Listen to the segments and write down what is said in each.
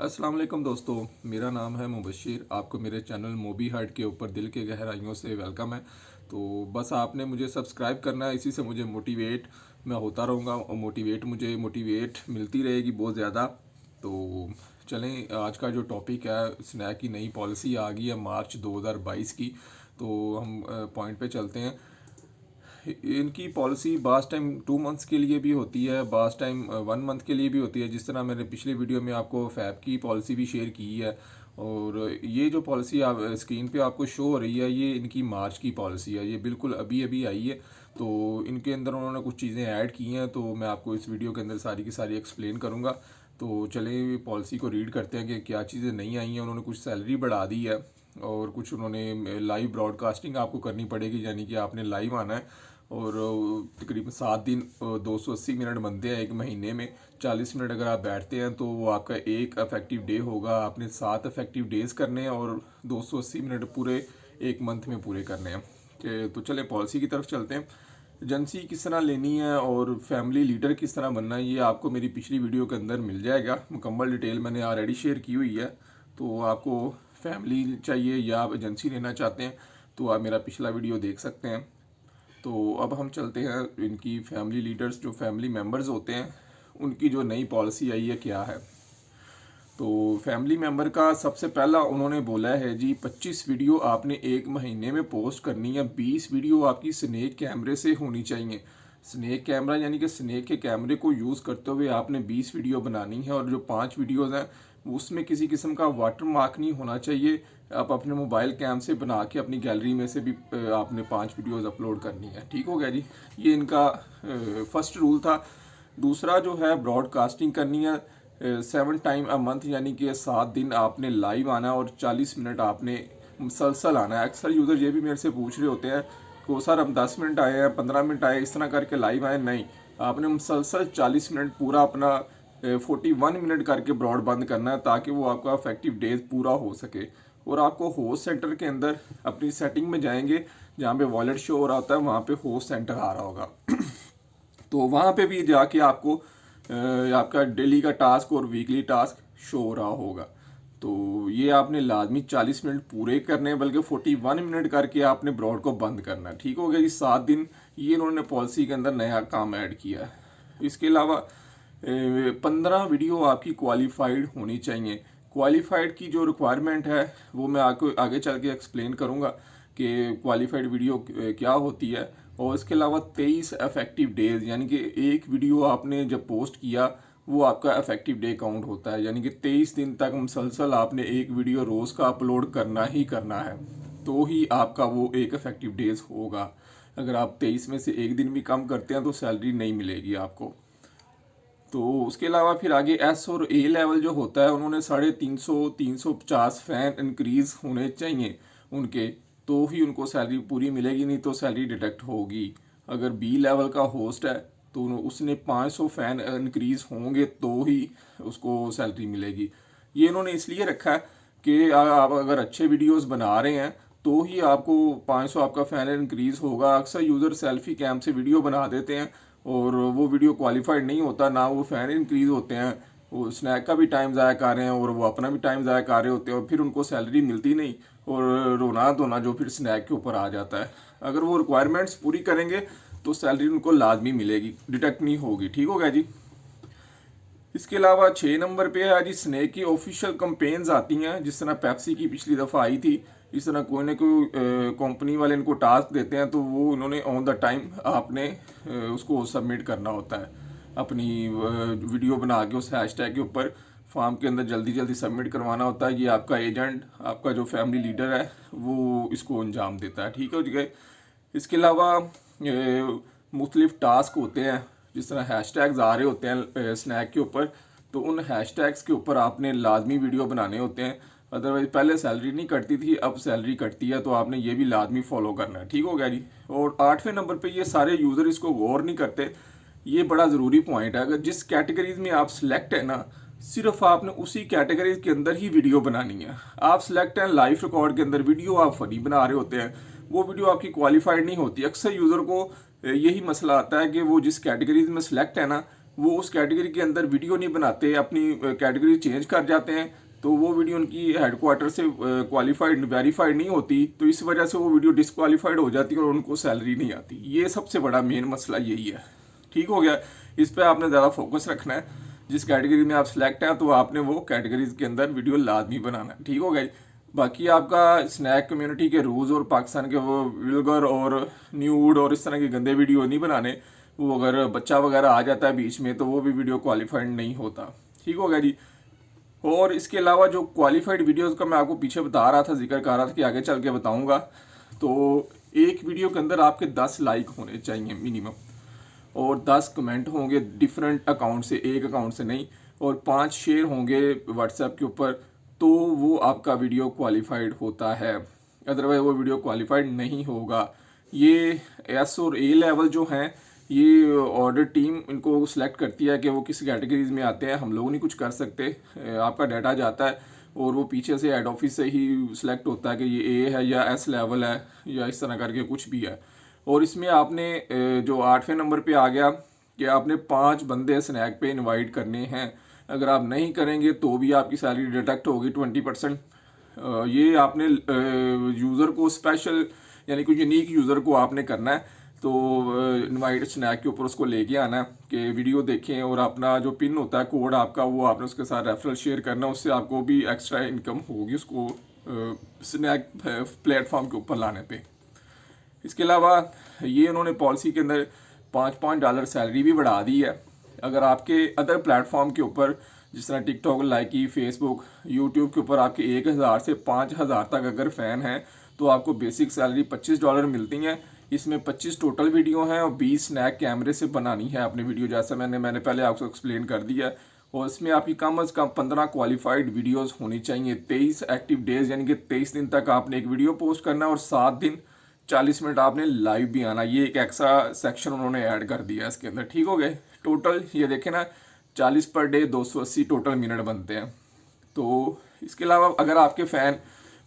अस्सलाम वालेकुम दोस्तों, मेरा नाम है मुबशिर। आपको मेरे चैनल मोबी हार्ट के ऊपर दिल के गहराइयों से वेलकम है। तो बस आपने मुझे सब्सक्राइब करना है, इसी से मुझे मोटिवेट मैं होता रहूँगा और मुझे मोटिवेट मिलती रहेगी बहुत ज़्यादा। तो चलें, आज का जो टॉपिक है, स्नैक की नई पॉलिसी आ गई है मार्च 2022 की। तो हम पॉइंट पे चलते हैं। इनकी पॉलिसी बास टाइम 2 मंथ्स के लिए भी होती है, बास टाइम 1 मंथ के लिए भी होती है। जिस तरह मैंने पिछले वीडियो में आपको फैब की पॉलिसी भी शेयर की है, और ये जो पॉलिसी आप स्क्रीन पे आपको शो हो रही है, ये इनकी मार्च की पॉलिसी है। ये बिल्कुल अभी अभी आई है। तो इनके अंदर उन्होंने कुछ चीज़ें ऐड की हैं, तो मैं आपको इस वीडियो के अंदर सारी की सारी एक्सप्लेन करूँगा। तो चलें पॉलिसी को रीड करते हैं कि क्या चीज़ें नई आई हैं। उन्होंने कुछ सैलरी बढ़ा दी है, और कुछ उन्होंने लाइव ब्रॉडकास्टिंग आपको करनी पड़ेगी, यानी कि आपने लाइव आना है। और तकरीबन 7 दिन 280 मिनट बनते हैं एक महीने में। 40 मिनट अगर आप बैठते हैं तो वो आपका एक अफेक्टिव डे होगा। आपने 7 अफेक्टिव डेज करने हैं और 280 मिनट पूरे एक मंथ में पूरे करने हैं। तो चले पॉलिसी की तरफ चलते हैं। एजेंसी किस तरह लेनी है और फैमिली लीडर किस तरह बनना है, ये आपको मेरी पिछली वीडियो के अंदर मिल जाएगा। मुकम्मल डिटेल मैंने ऑलरेडी शेयर की हुई है। तो आपको फैमिली चाहिए या आप एजेंसी लेना चाहते हैं तो आप मेरा पिछला वीडियो देख सकते हैं। तो अब हम चलते हैं इनकी फैमिली लीडर्स, जो फैमिली मेम्बर्स होते हैं, उनकी जो नई पॉलिसी आई है क्या है। तो फैमिली मेम्बर का सबसे पहला उन्होंने बोला है जी, 25 वीडियो आपने एक महीने में पोस्ट करनी है। 20 वीडियो आपकी स्नेक कैमरे से होनी चाहिए। स्नेक कैमरा यानी कि स्नेक के कैमरे को यूज़ करते हुए आपने 20 वीडियो बनानी है, और जो 5 वीडियोज़ हैं उसमें किसी किस्म का वाटर मार्क नहीं होना चाहिए। आप अपने मोबाइल कैम से बना के अपनी गैलरी में से भी आपने 5 वीडियोज़ अपलोड करनी है। ठीक हो गया जी, ये इनका फर्स्ट रूल था। दूसरा जो है, ब्रॉडकास्टिंग करनी है 7 टाइम अ मंथ, यानी कि 7 दिन आपने लाइव आना है और 40 मिनट आपने मुसलसल आना है। अक्सर यूज़र ये भी मेरे से पूछ रहे होते हैं कि सर हम 10 मिनट आए हैं, 15 मिनट आए, इस तरह करके लाइव आए। नहीं, आपने मुसलसल 40 मिनट पूरा अपना 41 मिनट करके ब्रॉड बंद करना है, ताकि वो आपका इफेक्टिव डेज पूरा हो सके। और आपको होस्ट सेंटर के अंदर अपनी सेटिंग में जाएंगे, जहाँ पे वॉलेट शो हो रहा होता है, वहाँ पे होस्ट सेंटर आ रहा होगा। तो वहाँ पे भी जाके आपको आपका डेली का टास्क और वीकली टास्क शो हो रहा होगा। तो ये आपने लाजमी 40 मिनट पूरे करने हैं, बल्कि 41 मिनट करके आपने ब्रॉड को बंद करना है। ठीक हो गया जी, 7 दिन। ये इन्होंने पॉलिसी के अंदर नया काम ऐड किया है। इसके अलावा 15 वीडियो आपकी क्वालिफाइड होनी चाहिए। क्वालिफाइड की जो रिक्वायरमेंट है वो मैं आपको आगे चल के एक्सप्लेन करूँगा कि क्वालिफाइड वीडियो क्या होती है। और इसके अलावा 23 अफेक्टिव डेज, यानी कि एक वीडियो आपने जब पोस्ट किया वो आपका इफेक्टिव डे काउंट होता है। यानी कि 23 दिन तक मुसलसल आपने एक वीडियो रोज़ का अपलोड करना ही करना है, तो ही आपका वो एक इफेक्टिव डेज होगा। अगर आप 23 में से एक दिन भी कम करते हैं तो सैलरी नहीं मिलेगी आपको। तो उसके अलावा फिर आगे एस और ए लेवल जो होता है, उन्होंने 350 350 फैन इंक्रीज होने चाहिए उनके, तो ही उनको सैलरी पूरी मिलेगी, नहीं तो सैलरी डिडक्ट होगी। अगर बी लेवल का होस्ट है तो उसने 500 फैन इंक्रीज होंगे तो ही उसको सैलरी मिलेगी। ये इन्होंने इसलिए रखा है कि आप अगर अच्छे वीडियोस बना रहे हैं तो ही आपको 500 आपका फैन इंक्रीज होगा। अक्सर यूज़र सेल्फी कैम से वीडियो बना देते हैं और वो वीडियो क्वालिफाइड नहीं होता, ना वो फैन इंक्रीज होते हैं, वो स्नैक का भी टाइम ज़ाया कर रहे हैं और वो अपना भी टाइम ज़ाया कर रहे होते हैं, और फिर उनको सैलरी मिलती नहीं, और रोना धोना जो फिर स्नैक के ऊपर आ जाता है। अगर वो रिक्वायरमेंट्स पूरी करेंगे तो सैलरी उनको लाजमी मिलेगी, डिडक्ट नहीं होगी। ठीक हो गया जी। इसके अलावा 6 नंबर पे है जी, स्नैक की ऑफिशियल कंपेन्स आती हैं, जिस तरह पेप्सी की पिछली दफ़ा आई थी। इस तरह कोई ना कोई कंपनी वाले इनको टास्क देते हैं, तो वो इन्होंने ऑन द टाइम आपने उसको सबमिट करना होता है। अपनी वीडियो बना के उस हैशटैग के ऊपर फॉर्म के अंदर जल्दी जल्दी सबमिट करवाना होता है। ये आपका एजेंट, आपका जो फैमिली लीडर है, वो इसको अंजाम देता है। ठीक हो जी। इसके अलावा मुख्तलिफ टास्क होते हैं, जिस तरह हैशटैग्स आ रहे होते हैं स्नैक के ऊपर, तो उन हैशटैग्स के ऊपर आपने लाजमी वीडियो बनाने होते हैं। अदरवाइज पहले सैलरी नहीं कटती थी, अब सैलरी कटती है, तो आपने ये भी लाजमी फॉलो करना है। ठीक हो गया जी। और 8वें नंबर पे ये सारे यूज़र इसको गौर नहीं करते। ये बड़ा ज़रूरी पॉइंट है। अगर जिस कैटेगरीज में आप सिलेक्ट है ना, सिर्फ आपने उसी कैटेगरीज के अंदर ही वीडियो बनानी है। आप सिलेक्ट हैं लाइव रिकॉर्ड के अंदर, वीडियो आप फनी बना रहे होते हैं, वो वीडियो आपकी क्वालिफाइड नहीं होती। अक्सर यूज़र को यही मसला आता है कि वो जिस कैटेगरीज में सिलेक्ट है ना, वो उस कैटेगरी के अंदर वीडियो नहीं बनाते, अपनी कैटेगरी चेंज कर जाते हैं, तो वो वीडियो उनकी हेडक्वार्टर से क्वालिफाइड वेरीफाइड नहीं होती, तो इस वजह से वो वीडियो डिसक्वालीफाइड हो जाती है और उनको सैलरी नहीं आती। ये सबसे बड़ा मेन मसला यही है। ठीक हो गया, इस पर आपने ज़्यादा फोकस रखना है। जिस कैटेगरी में आप सिलेक्ट हैं तो आपने वो कैटेगरीज के अंदर वीडियो लाजमी बनाना है। ठीक हो गया। बाकी आपका स्नैक कम्युनिटी के रूल्स और पाकिस्तान के वो विल्गर और न्यूड और इस तरह के गंदे वीडियो नहीं बनाने। वो अगर बच्चा वगैरह आ जाता है बीच में तो वो भी वीडियो क्वालिफाइड नहीं होता। ठीक हो गया जी। और इसके अलावा जो क्वालिफाइड वीडियोस का मैं आपको पीछे बता रहा था, जिक्र कर रहा था कि आगे चल के बताऊंगा, तो एक वीडियो के अंदर आपके 10 लाइक होने चाहिए मिनिमम, और 10 कमेंट होंगे डिफरेंट अकाउंट से, एक अकाउंट से नहीं, और 5 शेयर होंगे व्हाट्सएप के ऊपर, तो वो आपका वीडियो क्वालिफाइड होता है। अदरवाइज वो वीडियो क्वालिफाइड नहीं होगा। ये एस और ए लेवल जो हैं, ये ऑर्डर टीम इनको सेलेक्ट करती है कि वो किस कैटेगरीज में आते हैं। हम लोग नहीं कुछ कर सकते। आपका डाटा जाता है और वो पीछे से हेड ऑफिस से ही सिलेक्ट होता है कि ये ए है या एस लेवल है या इस तरह करके कुछ भी है। और इसमें आपने जो 8वें नंबर पे आ गया कि आपने 5 बंदे स्नैक पे इनवाइट करने हैं। अगर आप नहीं करेंगे तो भी आपकी सैलरी डिडक्ट होगी 20%। ये आपने यूज़र को स्पेशल, यानी कि यूनिक यूज़र को आपने करना है। तो इनवाइट स्नैक के ऊपर उसको लेके आना है कि वीडियो देखें, और अपना जो पिन होता है कोड आपका, वो आपने उसके साथ रेफरल शेयर करना है। उससे आपको भी एक्स्ट्रा इनकम होगी उसको स्नैक प्लेटफॉर्म के ऊपर लाने पे। इसके अलावा ये उन्होंने पॉलिसी के अंदर $5 सैलरी भी बढ़ा दी है। अगर आपके अदर प्लेटफॉर्म के ऊपर जिस तरह टिकटॉक, लाइकी, फेसबुक, यूट्यूब के ऊपर आपके 1000 से 5000 तक अगर फ़ैन हैं तो आपको बेसिक सैलरी $25 मिलती हैं। इसमें 25 टोटल वीडियो हैं और 20 स्नैक कैमरे से बनानी है अपनी वीडियो, जैसा मैंने पहले आपको एक्सप्लेन कर दिया है। और इसमें आपकी कम अज़ कम 15 क्वालिफाइड वीडियोस होनी चाहिए। 23 एक्टिव डेज, यानी कि 23 दिन तक आपने एक वीडियो पोस्ट करना है और 7 दिन 40 मिनट आपने लाइव भी आना। ये एक एक्स्ट्रा सेक्शन उन्होंने ऐड कर दिया है इसके अंदर। ठीक हो गए। टोटल ये देखें ना, 40 पर डे 280 टोटल मिनट बनते हैं। तो इसके अलावा अगर आपके फ़ैन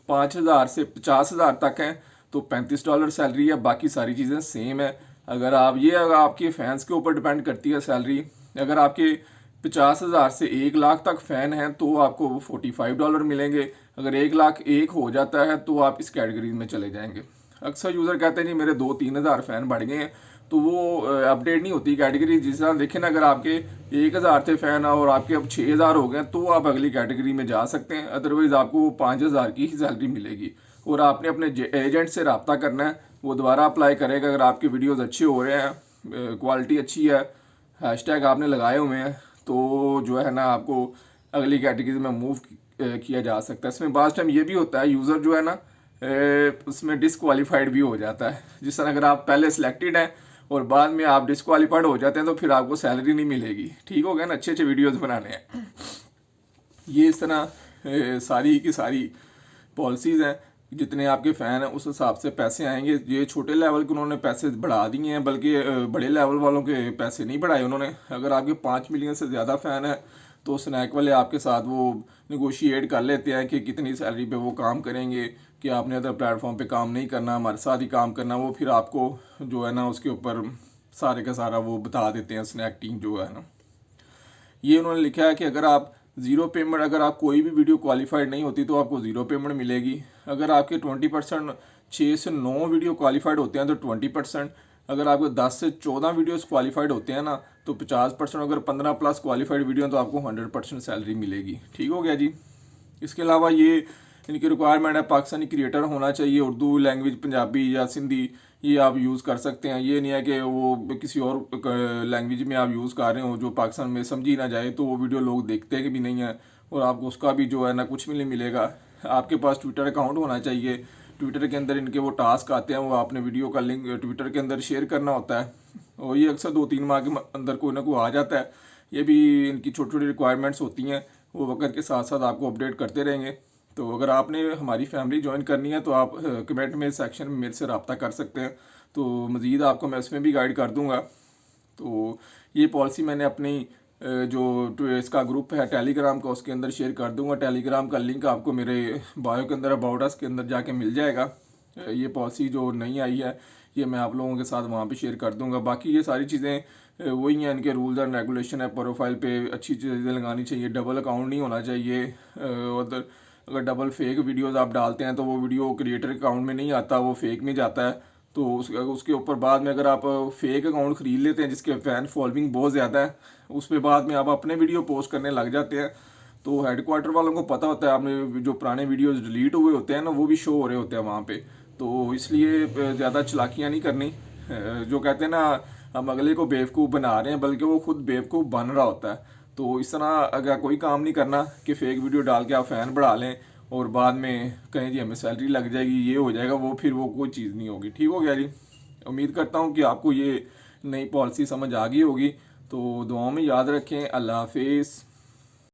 5000 से 50,000 तक हैं तो $35 सैलरी है। बाकी सारी चीज़ें सेम है। अगर आपके फैंस के ऊपर डिपेंड करती है सैलरी। अगर आपके 50,000 से 1 लाख तक फ़ैन हैं तो आपको $45 मिलेंगे। अगर 1 लाख एक हो जाता है तो आप इस कैटेगरी में चले जाएंगे। अक्सर यूज़र कहते हैं जी मेरे 2-3 हज़ार फ़ैन बढ़ गए हैं, तो वो अपडेट नहीं होती कैटेगरी। जिस तरह देखें ना, अगर आपके 1000 थे फ़ैन और आपके अब 6000 हो गए तो आप अगली कैटेगरी में जा सकते हैं। अदरवाइज़ आपको 5000 की ही सैलरी मिलेगी। और आपने अपने एजेंट से रब्ता करना है, वो दोबारा अप्लाई करेगा। अगर आपके वीडियोस अच्छे हो रहे हैं, क्वालिटी अच्छी है, हैशटैग आपने लगाए हुए हैं, तो जो है ना आपको अगली कैटेगरी में मूव किया जा सकता है। इसमें बाज़ टाइम ये भी होता है यूज़र जो है ना उसमें डिसक्वालीफाइड भी हो जाता है। जिस तरह अगर आप पहले सिलेक्टेड हैं और बाद में आप डिसक्वालीफाइड हो जाते हैं तो फिर आपको सैलरी नहीं मिलेगी। ठीक हो गया ना, अच्छे अच्छे वीडियोस बनाने हैं। ये इस तरह सारी की सारी पॉलिसीज़ हैं। जितने आपके फ़ैन हैं उस हिसाब से पैसे आएंगे। ये छोटे लेवल के उन्होंने पैसे बढ़ा दिए हैं, बल्कि बड़े लेवल वालों के पैसे नहीं बढ़ाए उन्होंने। अगर आपके 5 मिलियन से ज़्यादा फ़ैन है तो स्नैक वाले आपके साथ वो निगोशिएट कर लेते हैं कि कितनी सैलरी पे वो काम करेंगे, कि आपने अदर प्लेटफॉर्म पे काम नहीं करना, हमारे साथ ही काम करना। वो फिर आपको जो है ना उसके ऊपर सारे का सारा वो बता देते हैं स्नैक टीम जो है ना। ये उन्होंने लिखा है कि अगर आप ज़ीरो पेमेंट, अगर आप कोई भी वीडियो क्वालिफाइड नहीं होती तो आपको ज़ीरो पेमेंट मिलेगी। अगर आपके 20% 6 से 9 वीडियो क्वालिफाइड होते हैं तो 20%। अगर आपके 10 से 14 वीडियोस क्वालिफाइड होते हैं ना तो 50%। अगर 15 प्लस क्वालिफाइड वीडियो तो आपको 100% सैलरी मिलेगी। ठीक हो गया जी। इसके अलावा ये इनकी रिक्वायरमेंट है पाकिस्तानी क्रिएटर होना चाहिए, उर्दू लैंग्वेज, पंजाबी या सिंधी, ये आप यूज़ कर सकते हैं। ये नहीं है कि वो किसी और लैंग्वेज में आप यूज़ कर रहे हो जो पाकिस्तान में समझी ना जाए, तो वो वीडियो लोग देखते भी नहीं है और आपको उसका भी जो है ना कुछ भी नहीं मिलेगा। आपके पास ट्विटर अकाउंट होना चाहिए। ट्विटर के अंदर इनके वो टास्क आते हैं, वो आपने वीडियो का लिंक ट्विटर के अंदर शेयर करना होता है और ये अक्सर 2-3 माह के अंदर कोई ना कोई आ जाता है। ये भी इनकी छोटी छोटी रिक्वायरमेंट्स होती हैं, वो वक्त के साथ साथ आपको अपडेट करते रहेंगे। तो अगर आपने हमारी फैमिली ज्वाइन करनी है तो आप कमेंट में सेक्शन में मेरे से रब्ता कर सकते हैं, तो मज़ीद आपको मैं उसमें भी गाइड कर दूंगा। तो ये पॉलिसी मैंने अपनी जो इसका ग्रुप है टेलीग्राम का, उसके अंदर शेयर कर दूंगा। टेलीग्राम का लिंक आपको मेरे बायो के अंदर अबाउट अस के अंदर जाके मिल जाएगा। ये पॉलिसी जो नई आई है ये मैं आप लोगों के साथ वहाँ पे शेयर कर दूंगा। बाकी ये सारी चीज़ें वही हैं इनके रूल्स एंड रेगुलेशन है। प्रोफाइल पे अच्छी चीज़ें लगानी चाहिए, डबल अकाउंट नहीं होना चाहिए। और अगर डबल फेक वीडियोस आप डालते हैं तो वो वीडियो क्रिएटर अकाउंट में नहीं आता, वो फेक में जाता है। तो उसके ऊपर बाद में अगर आप फेक अकाउंट ख़रीद लेते हैं जिसके फ़ैन फॉलोइंग बहुत ज़्यादा है, उस पर बाद में आप अपने वीडियो पोस्ट करने लग जाते हैं। तो हेडक्वार्टर वालों को पता होता है आपने जो पुराने वीडियोस डिलीट हुए होते हैं ना, वो भी शो हो रहे होते हैं वहाँ पे। तो इसलिए ज़्यादा चालाकियाँ नहीं करनी। जो कहते हैं ना, हम अगले को बेवकूफ़ बना रहे हैं, बल्कि वो खुद बेवकूफ़ बन रहा होता है। तो इस तरह अगर कोई काम नहीं करना कि फ़ेक वीडियो डाल के आप फ़ैन बढ़ा लें और बाद में कहें जी हमें सैलरी लग जाएगी, ये हो जाएगा, वो फिर वो कोई चीज़ नहीं होगी। ठीक हो गया जी। उम्मीद करता हूँ कि आपको ये नई पॉलिसी समझ आ गई होगी। तो दुआओं में याद रखें। अल्लाह हाफिज़।